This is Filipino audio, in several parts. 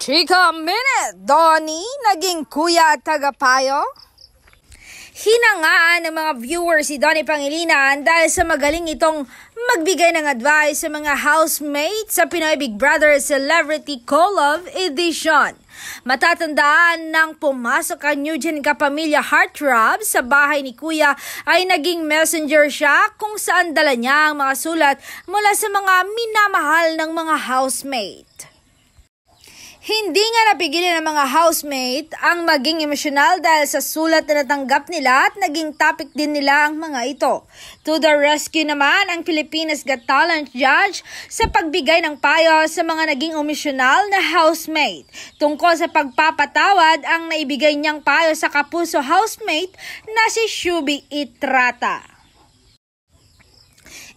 Chika Minute, Donnie, naging kuya at tagapayo? Hinangaan ng mga viewers si Donnie Pangilinan dahil sa magaling itong magbigay ng advice sa mga housemates sa Pinoy Big Brother Celebrity Collab Edition. Matatandaan nang pumasok ang Eugene Kapamilya Heartthrob sa bahay ni Kuya ay naging messenger siya kung saan dala niya ang mga sulat mula sa mga minamahal ng mga housemate. Hindi nga napigilan ng mga housemate ang maging emosyonal dahil sa sulat na natanggap nila at naging topic din nila ang mga ito. To the rescue naman ang Pilipinas Got Talent judge sa pagbigay ng payo sa mga naging emosyonal na housemate. Tungkol sa pagpapatawad ang naibigay niyang payo sa kapuso housemate na si Shubi Itrata.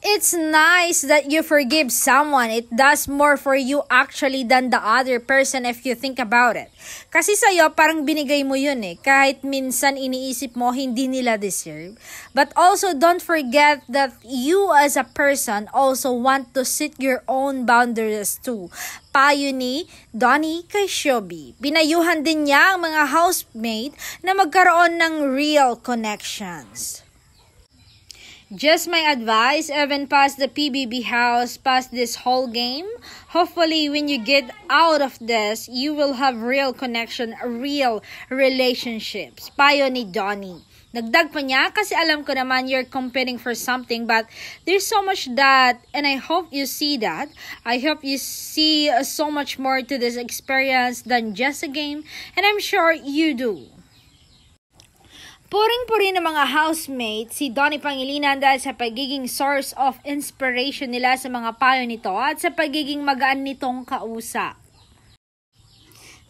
It's nice that you forgive someone. It does more for you actually than the other person if you think about it. Kasi sa'yo parang binigay mo yun kahit minsan iniisip mo hindi nila deserve. But also don't forget that you as a person also want to set your own boundaries too. Payo ni Donnie kay Shubi. Pinayuhan din niya ang mga housemate na magkaroon ng real connections. Just my advice, even past the PBB house, past this whole game, hopefully when you get out of this, you will have real connection, real relationships. Payo ni Donnie. Dagdag pa niya kasi alam ko naman you're competing for something but there's so much that and I hope you see that. I hope you see so much more to this experience than just a game and I'm sure you do. Puring-puri ng mga housemates si Donnie Pangilinan dahil sa pagiging source of inspiration nila sa mga payo nito at sa pagiging magaan nitong kausap.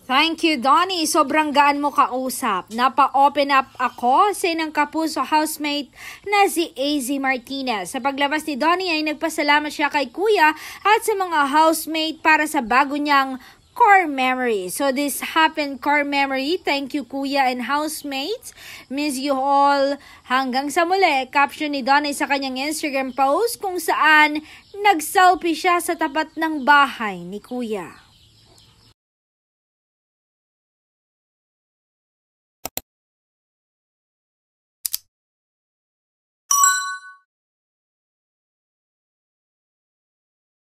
Thank you, Donnie. Sobrang gaan mo kausap. Napa-open up ako sa inang kapuso housemate na si AZ Martinez. Sa paglabas ni Donnie ay nagpasalamat siya kay Kuya at sa mga housemate para sa bago niyang core memory. So this happened core memory. Thank you Kuya and housemates. Miss you all. Hanggang sa muli. Caption ni Donnie sa kanyang Instagram post kung saan nag-selfie siya sa tapat ng bahay ni Kuya.